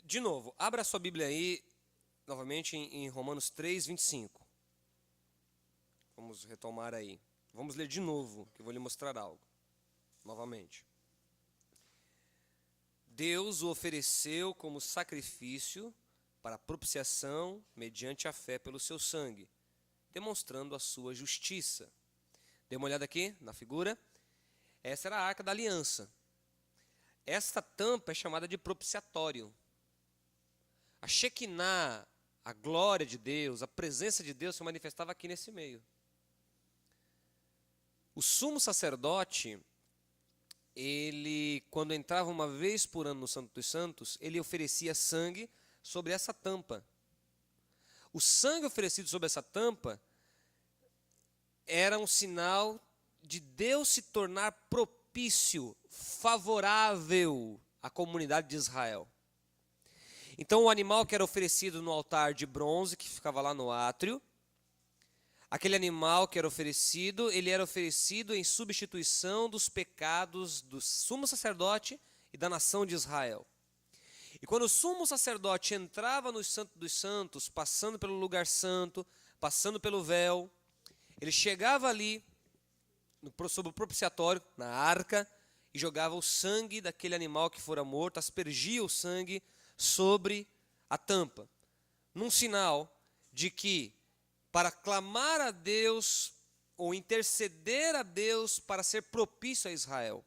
De novo, abra a sua Bíblia aí, novamente em Romanos 3, 25. Vamos retomar aí. Vamos ler de novo, que eu vou lhe mostrar algo. Novamente. Deus o ofereceu como sacrifício para propiciação mediante a fé pelo seu sangue, demonstrando a sua justiça. Dê uma olhada aqui na figura. Essa era a Arca da Aliança. Esta tampa é chamada de propiciatório. A Shekinah, a glória de Deus, a presença de Deus se manifestava aqui nesse meio. O sumo sacerdote, ele, quando entrava uma vez por ano no Santo dos Santos, ele oferecia sangue sobre essa tampa. O sangue oferecido sobre essa tampa era um sinal de Deus se tornar propício, favorável à comunidade de Israel. Então o animal que era oferecido no altar de bronze, que ficava lá no átrio, aquele animal que era oferecido, ele era oferecido em substituição dos pecados do sumo sacerdote e da nação de Israel. E quando o sumo sacerdote entrava no Santo dos Santos, passando pelo lugar santo, passando pelo véu, ele chegava ali, sob o propiciatório, na arca, e jogava o sangue daquele animal que fora morto, aspergia o sangue sobre a tampa, num sinal de que, para clamar a Deus, ou interceder a Deus para ser propício a Israel.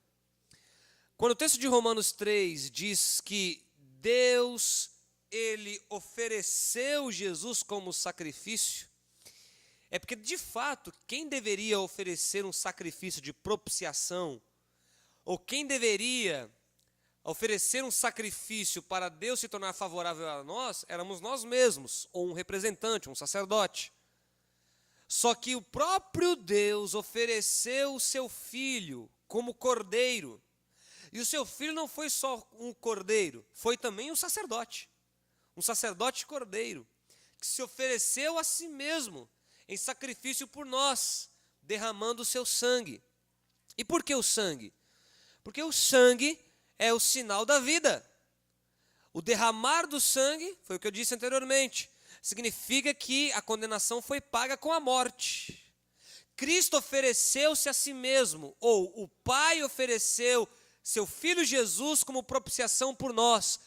Quando o texto de Romanos 3 diz que Deus, ele ofereceu Jesus como sacrifício, é porque, de fato, quem deveria oferecer um sacrifício de propiciação, ou quem deveria oferecer um sacrifício para Deus se tornar favorável a nós, éramos nós mesmos, ou um representante, um sacerdote. Só que o próprio Deus ofereceu o seu Filho como cordeiro. E o seu Filho não foi só um cordeiro, foi também um sacerdote cordeiro, que se ofereceu a si mesmo em sacrifício por nós, derramando o seu sangue. E por que o sangue? Porque o sangue é o sinal da vida. O derramar do sangue, foi o que eu disse anteriormente, significa que a condenação foi paga com a morte. Cristo ofereceu-se a si mesmo, ou o Pai ofereceu seu Filho Jesus como propiciação por nós.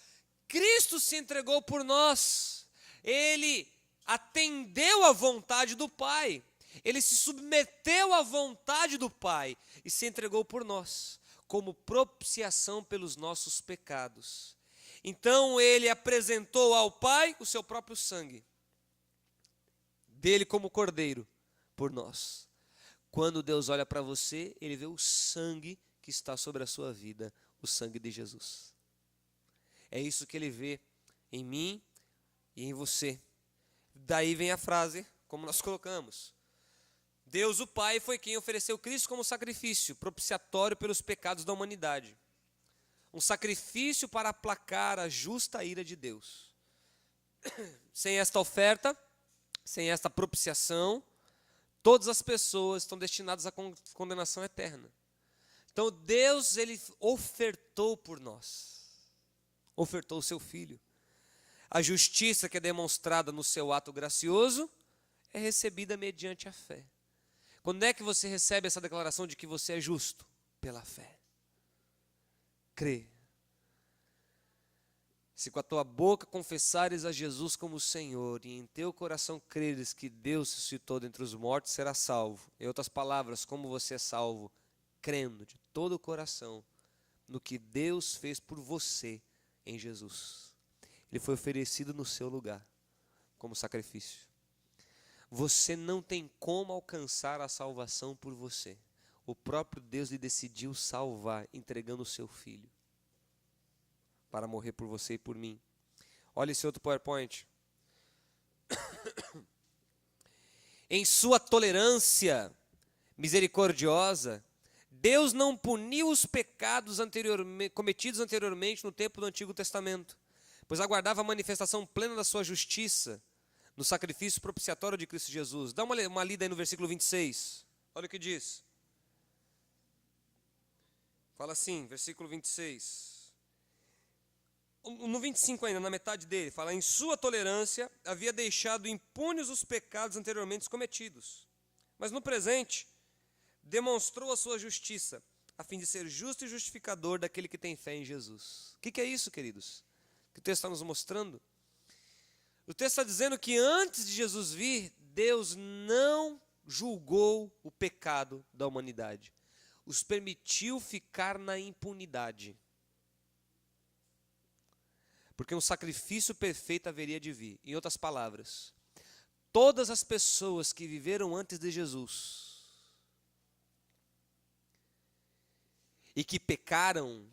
Cristo se entregou por nós. Ele atendeu à vontade do Pai. Ele se submeteu à vontade do Pai e se entregou por nós, como propiciação pelos nossos pecados. Então ele apresentou ao Pai o seu próprio sangue, dele como cordeiro, por nós. Quando Deus olha para você, ele vê o sangue que está sobre a sua vida, o sangue de Jesus. É isso que ele vê em mim e em você. Daí vem a frase, como nós colocamos. Deus o Pai foi quem ofereceu Cristo como sacrifício propiciatório pelos pecados da humanidade. Um sacrifício para aplacar a justa ira de Deus. Sem esta oferta, sem esta propiciação, todas as pessoas estão destinadas à condenação eterna. Então Deus, ele ofertou por nós. Ofertou o seu Filho. A justiça que é demonstrada no seu ato gracioso é recebida mediante a fé. Quando é que você recebe essa declaração de que você é justo? Pela fé. Crê. Se com a tua boca confessares a Jesus como Senhor e em teu coração creres que Deus ressuscitou dentre os mortos, será salvo. Em outras palavras, como você é salvo? Crendo de todo o coração no que Deus fez por você em Jesus. Ele foi oferecido no seu lugar como sacrifício. Você não tem como alcançar a salvação por você. O próprio Deus lhe decidiu salvar, entregando o seu Filho para morrer por você e por mim. Olha esse outro PowerPoint. Em sua tolerância misericordiosa, Deus não puniu os pecados cometidos anteriormente no tempo do Antigo Testamento, pois aguardava a manifestação plena da sua justiça no sacrifício propiciatório de Cristo Jesus. Dá uma lida aí no versículo 26. Olha o que diz. Fala assim, versículo 26. No 25 ainda, na metade dele, fala: em sua tolerância havia deixado impunes os pecados anteriormente cometidos. Mas no presente, demonstrou a sua justiça, a fim de ser justo e justificador daquele que tem fé em Jesus. O que é isso, queridos? Que o texto está nos mostrando? O texto está dizendo que antes de Jesus vir, Deus não julgou o pecado da humanidade. Os permitiu ficar na impunidade. Porque um sacrifício perfeito haveria de vir. Em outras palavras, todas as pessoas que viveram antes de Jesus e que pecaram,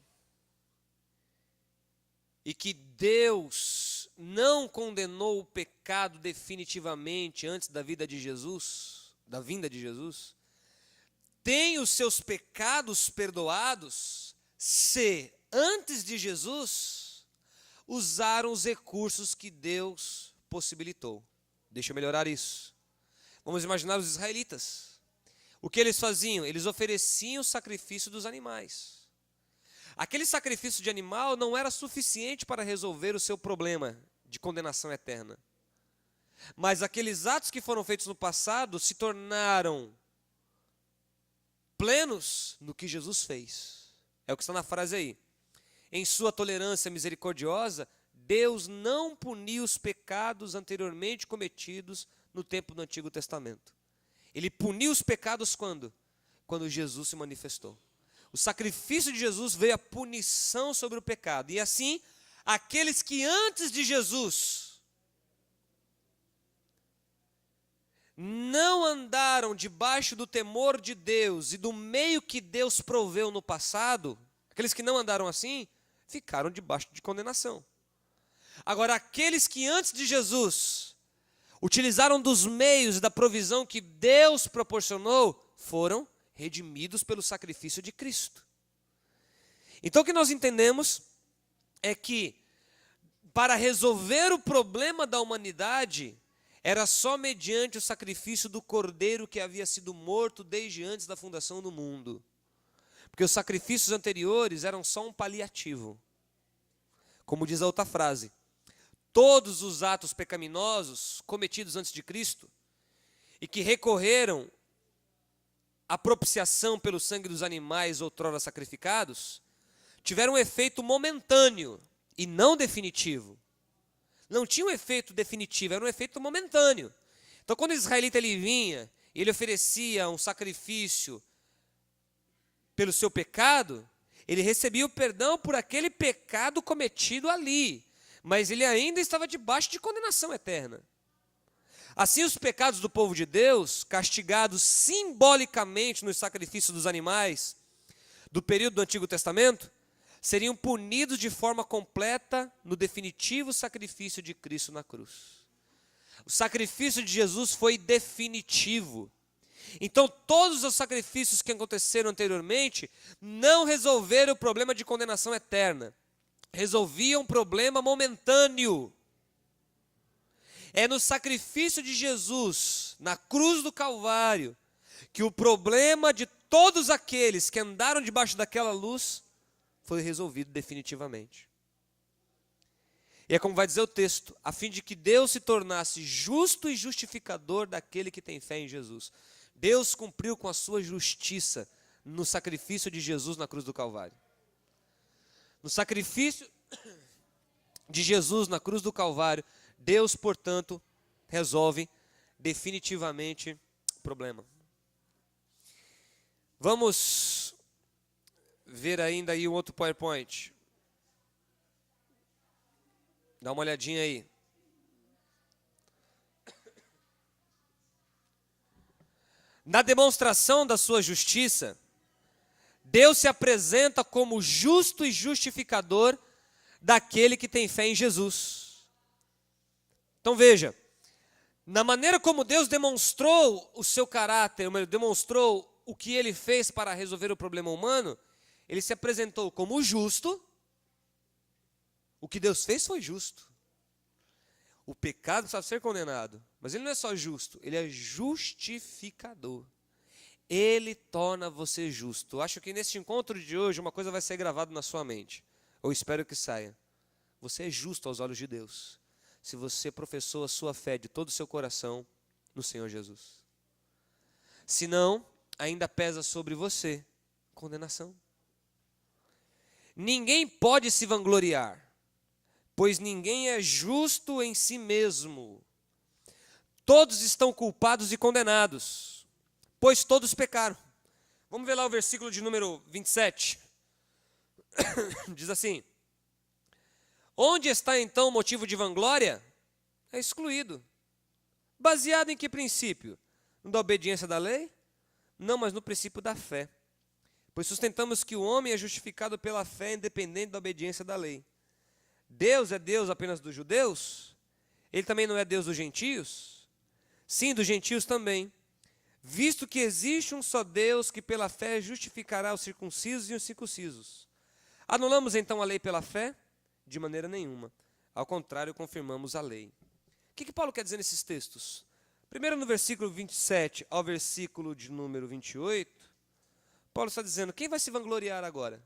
e que Deus não condenou o pecado definitivamente antes da vida de Jesus, da vinda de Jesus, têm os seus pecados perdoados se, antes de Jesus, usaram os recursos que Deus possibilitou. Deixa eu melhorar isso. Vamos imaginar os israelitas. O que eles faziam? Eles ofereciam o sacrifício dos animais. Aquele sacrifício de animal não era suficiente para resolver o seu problema de condenação eterna. Mas aqueles atos que foram feitos no passado se tornaram plenos no que Jesus fez. É o que está na frase aí. Em sua tolerância misericordiosa, Deus não puniu os pecados anteriormente cometidos no tempo do Antigo Testamento. Ele puniu os pecados quando? Quando Jesus se manifestou. O sacrifício de Jesus veio a punição sobre o pecado. E assim, aqueles que antes de Jesus não andaram debaixo do temor de Deus e do meio que Deus proveu no passado, aqueles que não andaram assim, ficaram debaixo de condenação. Agora, aqueles que antes de Jesus utilizaram dos meios e da provisão que Deus proporcionou, foram redimidos pelo sacrifício de Cristo. Então o que nós entendemos é que para resolver o problema da humanidade, era só mediante o sacrifício do Cordeiro que havia sido morto desde antes da fundação do mundo. Porque os sacrifícios anteriores eram só um paliativo. Como diz a outra frase, todos os atos pecaminosos cometidos antes de Cristo e que recorreram à propiciação pelo sangue dos animais outrora sacrificados, tiveram um efeito momentâneo e não definitivo. Não tinha um efeito definitivo, era um efeito momentâneo. Então quando o israelita ele vinha, ele oferecia um sacrifício pelo seu pecado, ele recebia o perdão por aquele pecado cometido ali, mas ele ainda estava debaixo de condenação eterna. Assim, os pecados do povo de Deus, castigados simbolicamente nos sacrifícios dos animais do período do Antigo Testamento, seriam punidos de forma completa no definitivo sacrifício de Cristo na cruz. O sacrifício de Jesus foi definitivo. Então, todos os sacrifícios que aconteceram anteriormente não resolveram o problema de condenação eterna. Resolviam um problema momentâneo. É no sacrifício de Jesus, na cruz do Calvário, que o problema de todos aqueles que andaram debaixo daquela luz foi resolvido definitivamente. E é como vai dizer o texto, a fim de que Deus se tornasse justo e justificador daquele que tem fé em Jesus. Deus cumpriu com a sua justiça no sacrifício de Jesus na cruz do Calvário. No sacrifício de Jesus na cruz do Calvário, Deus, portanto, resolve definitivamente o problema. Vamos ver ainda aí um outro PowerPoint. Dá uma olhadinha aí. Na demonstração da sua justiça, Deus se apresenta como justo e justificador daquele que tem fé em Jesus. Então veja, na maneira como Deus demonstrou o seu caráter, demonstrou o que ele fez para resolver o problema humano, ele se apresentou como justo. O que Deus fez foi justo. O pecado precisa ser condenado. Mas ele não é só justo, ele é justificador. Ele torna você justo. Eu acho que neste encontro de hoje uma coisa vai ser gravada na sua mente. Eu espero que saia. você é justo aos olhos de Deus se você professou a sua fé de todo o seu coração no Senhor Jesus. Se não, ainda pesa sobre você condenação. Ninguém pode se vangloriar, pois ninguém é justo em si mesmo. Todos estão culpados e condenados, pois todos pecaram. Vamos ver lá o versículo de número 27. Diz assim: onde está então o motivo de vanglória? É excluído. Baseado em que princípio? No da obediência da lei? Não, mas no princípio da fé. Pois sustentamos que o homem é justificado pela fé independente da obediência da lei. Deus é Deus apenas dos judeus? Ele também não é Deus dos gentios? Sim, dos gentios também. Visto que existe um só Deus que pela fé justificará os circuncisos e os incircuncisos. Anulamos então a lei pela fé? De maneira nenhuma. Ao contrário, confirmamos a lei. O que Paulo quer dizer nesses textos? Primeiro, no versículo 27 ao versículo de número 28, Paulo está dizendo: quem vai se vangloriar agora?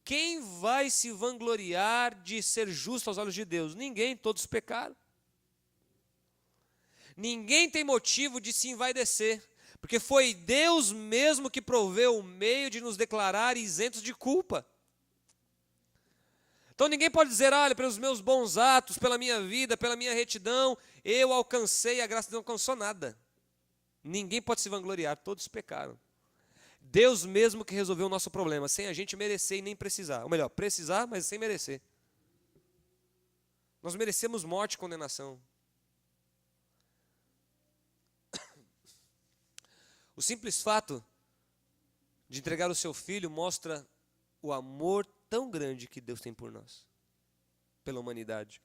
Quem vai se vangloriar de ser justo aos olhos de Deus? Ninguém, todos pecaram. Ninguém tem motivo de se envaidecer, porque foi Deus mesmo que proveu o meio de nos declarar isentos de culpa. Então ninguém pode dizer: olha, pelos meus bons atos, pela minha vida, pela minha retidão, eu alcancei, a graça de Deus não alcançou nada. Ninguém pode se vangloriar, todos pecaram. Deus mesmo que resolveu o nosso problema, sem a gente merecer e nem precisar. Ou melhor, precisar, mas sem merecer. Nós merecemos morte e condenação. O simples fato de entregar o seu filho mostra o amor tão grande que Deus tem por nós, pela humanidade.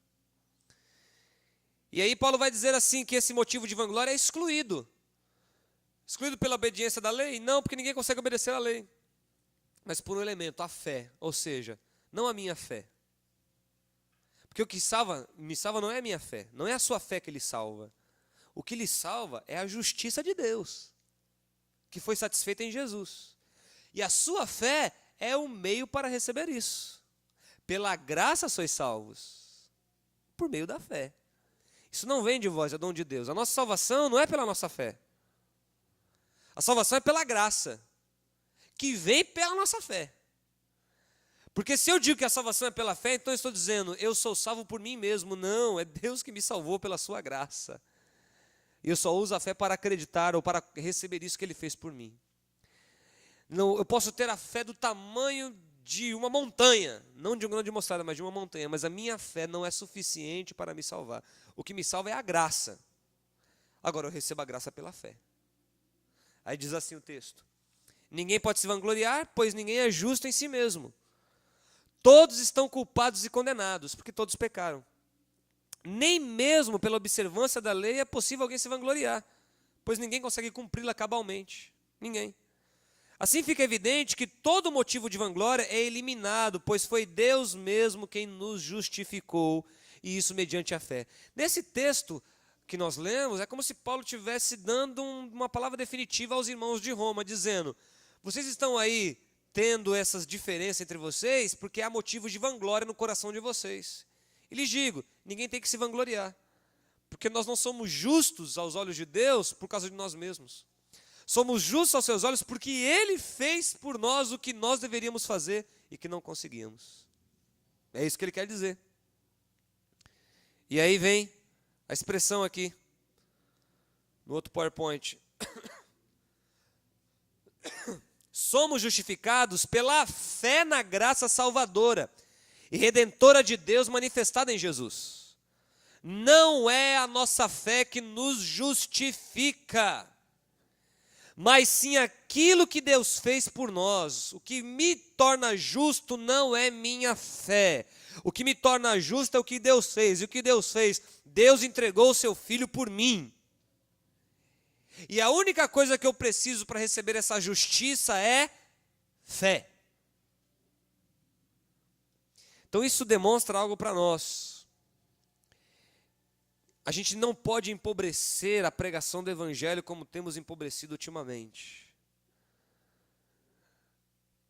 E aí Paulo vai dizer assim, que esse motivo de vanglória é excluído. Excluído pela obediência da lei? Não, porque ninguém consegue obedecer à lei. Mas por um elemento, a fé, ou seja, não a minha fé. Porque o que me salva não é a minha fé, não é a sua fé que lhe salva. O que lhe salva é a justiça de Deus, que foi satisfeita em Jesus. E a sua fé é o meio para receber isso. Pela graça sois salvos, por meio da fé. Isso não vem de vós, é dom de Deus. A nossa salvação não é pela nossa fé. A salvação é pela graça, que vem pela nossa fé. Porque se eu digo que a salvação é pela fé, então eu estou dizendo: eu sou salvo por mim mesmo. Não, é Deus que me salvou pela sua graça. E eu só uso a fé para acreditar ou para receber isso que Ele fez por mim. Não, eu posso ter a fé do tamanho de uma montanha, não de um grão de mostarda, mas de uma montanha, mas a minha fé não é suficiente para me salvar. O que me salva é a graça. Agora eu recebo a graça pela fé. Aí diz assim o texto: ninguém pode se vangloriar, pois ninguém é justo em si mesmo. Todos estão culpados e condenados, porque todos pecaram. Nem mesmo pela observância da lei é possível alguém se vangloriar, pois ninguém consegue cumpri-la cabalmente. Ninguém. Assim fica evidente que todo motivo de vanglória é eliminado, pois foi Deus mesmo quem nos justificou, e isso mediante a fé. Nesse texto que nós lemos, é como se Paulo estivesse dando uma palavra definitiva aos irmãos de Roma, dizendo: vocês estão aí tendo essas diferenças entre vocês porque há motivos de vanglória no coração de vocês. E lhes digo, ninguém tem que se vangloriar, porque nós não somos justos aos olhos de Deus por causa de nós mesmos. Somos justos aos seus olhos porque Ele fez por nós o que nós deveríamos fazer e que não conseguíamos. É isso que ele quer dizer. E aí vem a expressão aqui, no outro PowerPoint. Somos justificados pela fé na graça salvadora e redentora de Deus manifestada em Jesus. Não é a nossa fé que nos justifica, mas sim aquilo que Deus fez por nós. O que me torna justo não é minha fé. O que me torna justo é o que Deus fez. E o que Deus fez? Deus entregou o seu Filho por mim. E a única coisa que eu preciso para receber essa justiça é fé. Então isso demonstra algo para nós. A gente não pode empobrecer a pregação do Evangelho como temos empobrecido ultimamente.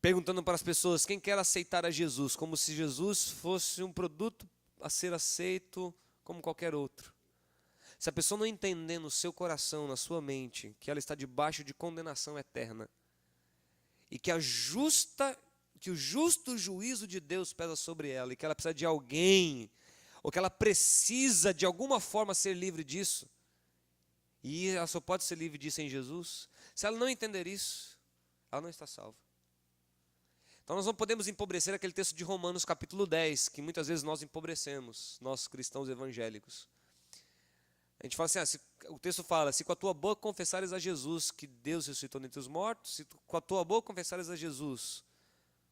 perguntando para as pessoas quem quer aceitar a Jesus, como se Jesus fosse um produto a ser aceito como qualquer outro. Se a pessoa não entender no seu coração, na sua mente, que ela está debaixo de condenação eterna, e que o justo juízo de Deus pesa sobre ela, e que ela precisa de alguém, ou que ela precisa de alguma forma ser livre disso, e ela só pode ser livre disso em Jesus, se ela não entender isso, ela não está salva. Então nós não podemos empobrecer aquele texto de Romanos capítulo 10, que muitas vezes nós empobrecemos, nós cristãos evangélicos. A gente fala assim, o texto fala, se com a tua boca confessares a Jesus que Deus ressuscitou dentre os mortos, se com a tua boca confessares a Jesus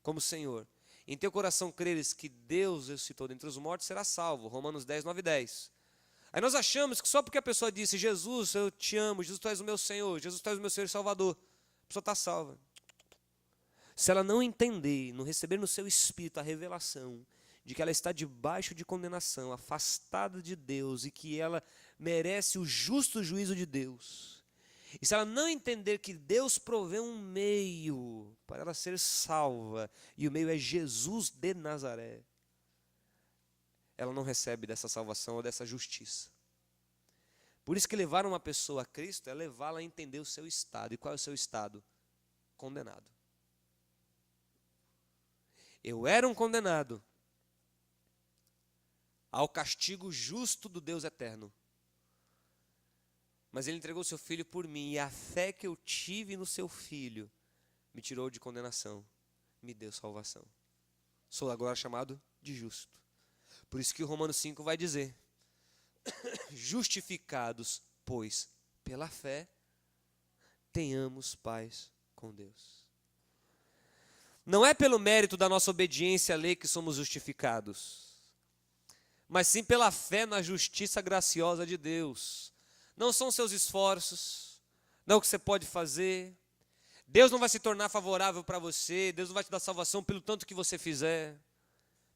como Senhor, em teu coração creres que Deus ressuscitou dentre os mortos, serás salvo. Romanos 10, 9 e 10. Aí nós achamos que só porque a pessoa disse, Jesus, eu te amo, Jesus, tu és o meu Senhor, Jesus, tu és o meu Senhor e Salvador, a pessoa está salva. Se ela não entender, não receber no seu espírito a revelação de que ela está debaixo de condenação, afastada de Deus e que ela merece o justo juízo de Deus, e se ela não entender que Deus provê um meio para ela ser salva, e o meio é Jesus de Nazaré, ela não recebe dessa salvação ou dessa justiça. Por isso que levar uma pessoa a Cristo é levá-la a entender o seu estado. E qual é o seu estado? Condenado. Eu era um condenado ao castigo justo do Deus eterno. Mas Ele entregou o seu Filho por mim, e a fé que eu tive no seu Filho me tirou de condenação, me deu salvação. Sou agora chamado de justo. Por isso que o Romanos 5 vai dizer, justificados, pois, pela fé, tenhamos paz com Deus. Não é pelo mérito da nossa obediência à lei que somos justificados, mas sim pela fé na justiça graciosa de Deus. Não são seus esforços, não é o que você pode fazer. Deus não vai se tornar favorável para você, Deus não vai te dar salvação pelo tanto que você fizer,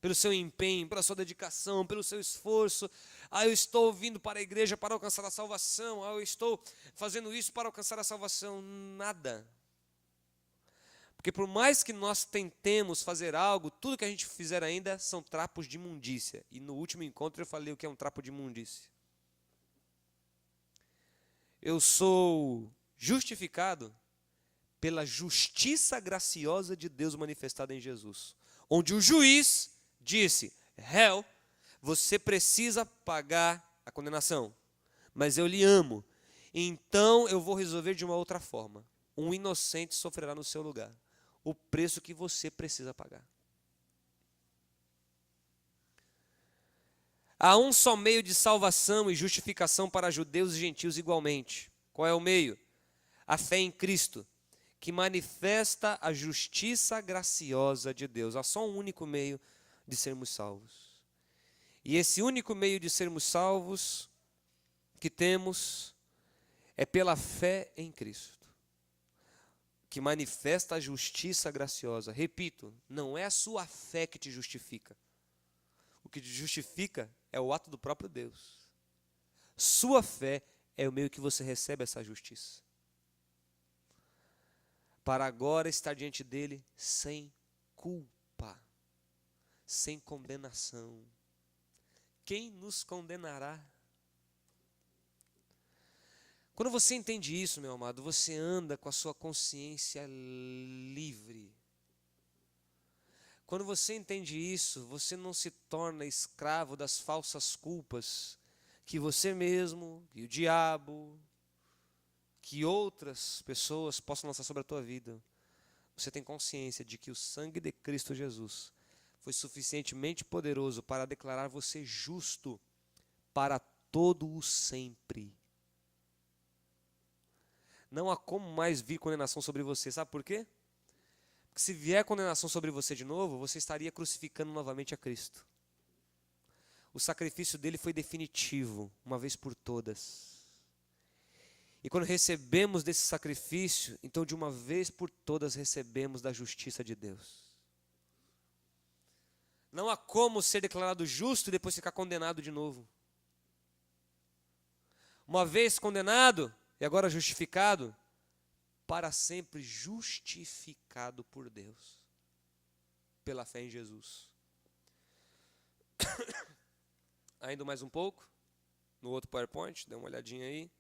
pelo seu empenho, pela sua dedicação, pelo seu esforço. Eu estou vindo para a igreja para alcançar a salvação, eu estou fazendo isso para alcançar a salvação. Nada. Porque por mais que nós tentemos fazer algo, tudo que a gente fizer ainda são trapos de imundícia. E no último encontro eu falei o que é um trapo de imundícia. Eu sou justificado pela justiça graciosa de Deus manifestada em Jesus. Onde o juiz disse, réu, você precisa pagar a condenação, mas eu lhe amo, então eu vou resolver de uma outra forma. Um inocente sofrerá no seu lugar o preço que você precisa pagar. Há um só meio de salvação e justificação para judeus e gentios igualmente. Qual é o meio? A fé em Cristo, que manifesta a justiça graciosa de Deus. Há só um único meio de sermos salvos. E esse único meio de sermos salvos que temos é pela fé em Cristo, que manifesta a justiça graciosa. Repito, não é a sua fé que te justifica. O que te justifica é o ato do próprio Deus. Sua fé é o meio que você recebe essa justiça, para agora estar diante dele sem culpa, sem condenação. Quem nos condenará? Quando você entende isso, meu amado, você anda com a sua consciência livre. Quando você entende isso, você não se torna escravo das falsas culpas que você mesmo, que o diabo, que outras pessoas possam lançar sobre a tua vida. Você tem consciência de que o sangue de Cristo Jesus foi suficientemente poderoso para declarar você justo para todo o sempre. Não há como mais vir condenação sobre você. Sabe por quê? Porque se vier condenação sobre você de novo, você estaria crucificando novamente a Cristo. O sacrifício dele foi definitivo, uma vez por todas. E quando recebemos desse sacrifício, então de uma vez por todas recebemos da justiça de Deus. Não há como ser declarado justo e depois ficar condenado de novo. Uma vez condenado e agora justificado, para sempre justificado por Deus. pela fé em Jesus. Ainda mais um pouco, no outro PowerPoint, dá uma olhadinha aí.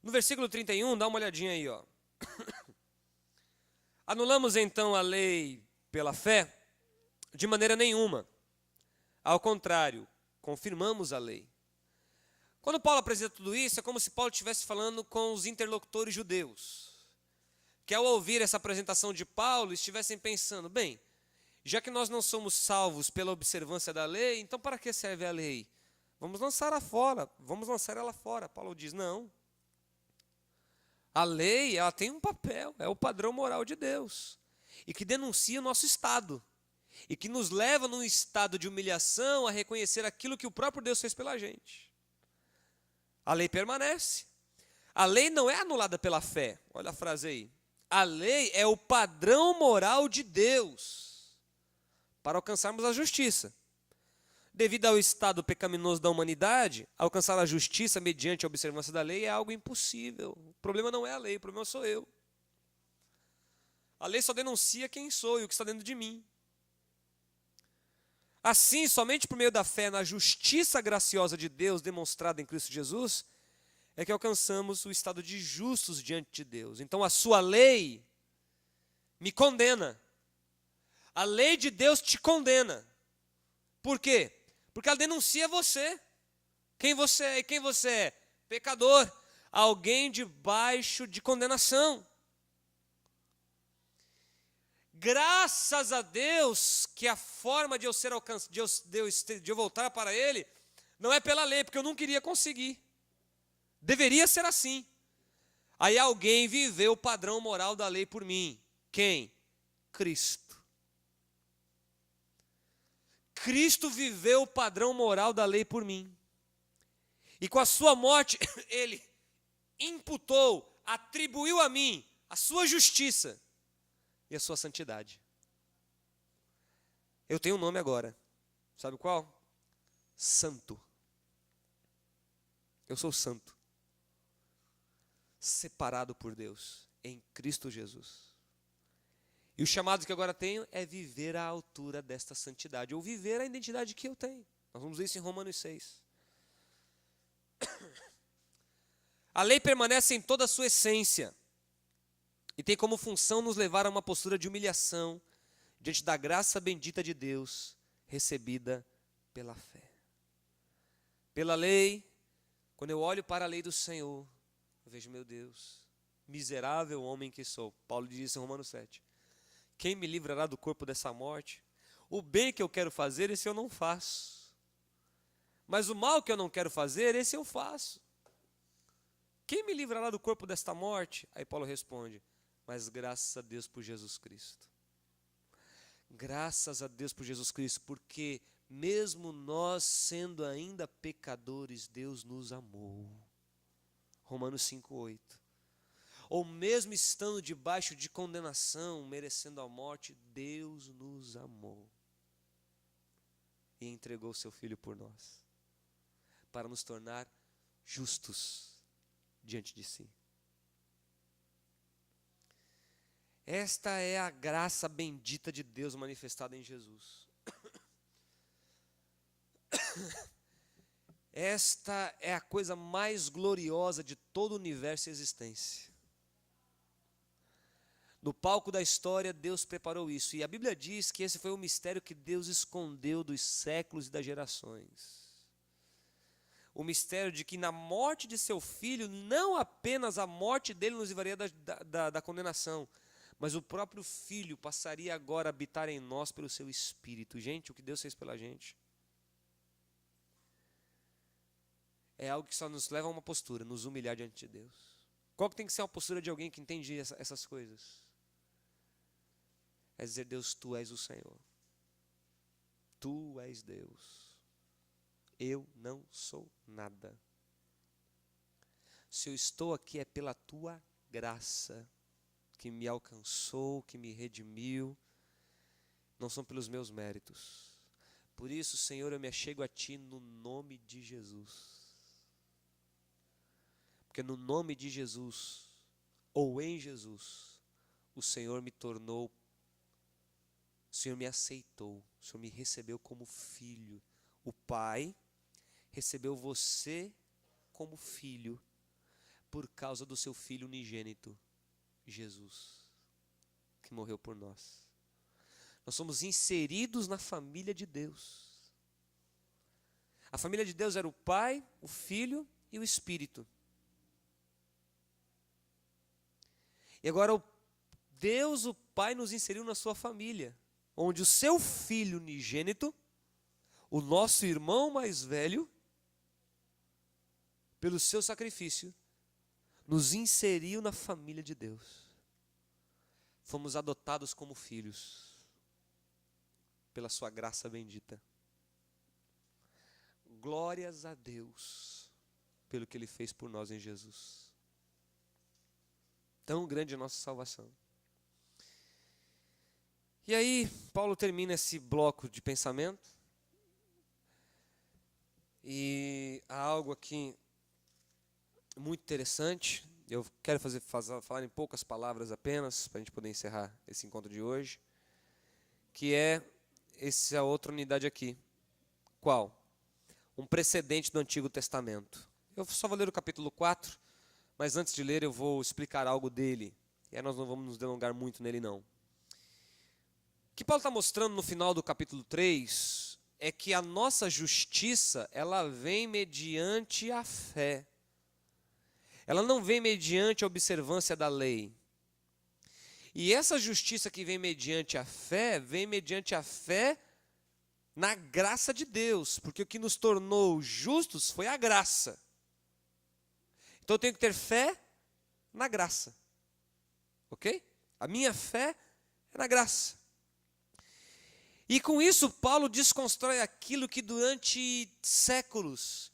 No versículo 31, dá uma olhadinha aí, ó. Anulamos então a lei pela fé? De maneira nenhuma. Ao contrário, confirmamos a lei. Quando Paulo apresenta tudo isso, é como se Paulo estivesse falando com os interlocutores judeus, que ao ouvir essa apresentação de Paulo, estivessem pensando, bem, já que nós não somos salvos pela observância da lei, então para que serve a lei? Vamos lançar ela fora. Paulo diz, não. A lei, ela tem um papel, é o padrão moral de Deus, e que denuncia o nosso estado, e que nos leva num estado de humilhação a reconhecer aquilo que o próprio Deus fez pela gente. A lei permanece. A lei não é anulada pela fé. Olha a frase aí. A lei é o padrão moral de Deus para alcançarmos a justiça. Devido ao estado pecaminoso da humanidade, alcançar a justiça mediante a observância da lei é algo impossível. O problema não é a lei, o problema sou eu. A lei só denuncia quem sou e o que está dentro de mim. Assim, somente por meio da fé na justiça graciosa de Deus demonstrada em Cristo Jesus, é que alcançamos o estado de justos diante de Deus. Então a sua lei me condena. A lei de Deus te condena. Por quê? Porque ela denuncia você. Quem você é? E quem você é? Pecador. Alguém debaixo de condenação. Graças a Deus que a forma de eu ser alcançado, de eu voltar para Ele, não é pela lei, porque eu não queria conseguir. Deveria ser assim. Aí alguém viveu o padrão moral da lei por mim. Quem? Cristo. Cristo viveu o padrão moral da lei por mim. E com a sua morte, Ele imputou, atribuiu a mim a sua justiça e a sua santidade. Eu tenho um nome agora. Sabe qual? Santo. Eu sou santo. Separado por Deus em Cristo Jesus. E o chamado que agora tenho é viver à altura desta santidade, ou viver a identidade que eu tenho. Nós vamos ver isso em Romanos 6. A lei permanece em toda a sua essência e tem como função nos levar a uma postura de humilhação diante da graça bendita de Deus recebida pela fé. Pela lei, quando eu olho para a lei do Senhor, eu vejo, meu Deus, miserável homem que sou. Paulo diz isso em Romanos 7. Quem me livrará do corpo dessa morte? O bem que eu quero fazer, esse eu não faço. Mas o mal que eu não quero fazer, esse eu faço. Quem me livrará do corpo desta morte? Aí Paulo responde, mas graças a Deus por Jesus Cristo. Graças a Deus por Jesus Cristo, porque mesmo nós sendo ainda pecadores, Deus nos amou. Romanos 5:8. Ou mesmo estando debaixo de condenação, merecendo a morte, Deus nos amou e entregou seu Filho por nós, para nos tornar justos diante de si. Esta é a graça bendita de Deus manifestada em Jesus. Esta é a coisa mais gloriosa de todo o universo e existência. No palco da história, Deus preparou isso. E a Bíblia diz que esse foi o mistério que Deus escondeu dos séculos e das gerações. O mistério de que na morte de seu filho, não apenas a morte dele nos livraria da condenação, mas o próprio filho passaria agora a habitar em nós pelo seu espírito. Gente, o que Deus fez pela gente é algo que só nos leva a uma postura, nos humilhar diante de Deus. Qual que tem que ser uma postura de alguém que entende essas coisas? É dizer, Deus, Tu és o Senhor. Tu és Deus. Eu não sou nada. Se eu estou aqui é pela Tua graça, que me alcançou, que me redimiu, não são pelos meus méritos. Por isso, Senhor, eu me achego a Ti no nome de Jesus. Porque no nome de Jesus, ou em Jesus, o Senhor me tornou O Senhor me aceitou, o Senhor me recebeu como filho. O Pai recebeu você como filho por causa do seu Filho unigênito, Jesus, que morreu por nós. Nós somos inseridos na família de Deus. A família de Deus era o Pai, o Filho e o Espírito. E agora Deus, o Pai, nos inseriu na sua família, onde o seu Filho unigênito, o nosso irmão mais velho, pelo seu sacrifício, nos inseriu na família de Deus. Fomos adotados como filhos, pela sua graça bendita. Glórias a Deus, pelo que Ele fez por nós em Jesus. Tão grande a nossa salvação. E aí, Paulo termina esse bloco de pensamento. E há algo aqui muito interessante. Eu quero falar em poucas palavras apenas, para a gente poder encerrar esse encontro de hoje. Que é essa outra unidade aqui. Qual? Um precedente do Antigo Testamento. Eu só vou ler o capítulo 4, mas antes de ler eu vou explicar algo dele. E aí nós não vamos nos delongar muito nele não. O que Paulo está mostrando no final do capítulo 3 é que a nossa justiça, ela vem mediante a fé. Ela não vem mediante a observância da lei. E essa justiça que vem mediante a fé na graça de Deus, porque o que nos tornou justos foi a graça. Então eu tenho que ter fé na graça. Ok? A minha fé é na graça. E com isso Paulo desconstrói aquilo que durante séculos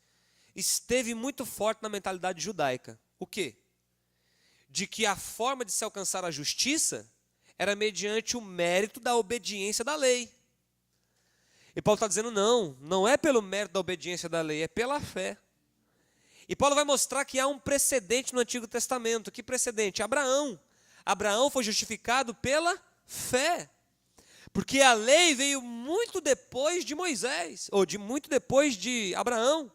esteve muito forte na mentalidade judaica. O quê? De que a forma de se alcançar a justiça era mediante o mérito da obediência da lei. E Paulo está dizendo, não é pelo mérito da obediência da lei, é pela fé. E Paulo vai mostrar que há um precedente no Antigo Testamento. Que precedente? Abraão. Abraão foi justificado pela fé. Porque a lei veio muito depois de Moisés, ou muito depois de Abraão.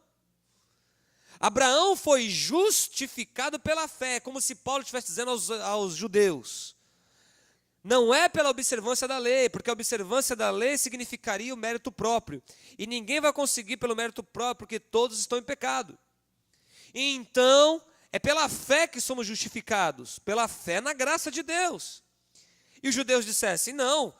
Abraão foi justificado pela fé, como se Paulo estivesse dizendo aos judeus. Não é pela observância da lei, porque a observância da lei significaria o mérito próprio. E ninguém vai conseguir pelo mérito próprio, porque todos estão em pecado. E então, é pela fé que somos justificados, pela fé na graça de Deus. E os judeus dissessem, não,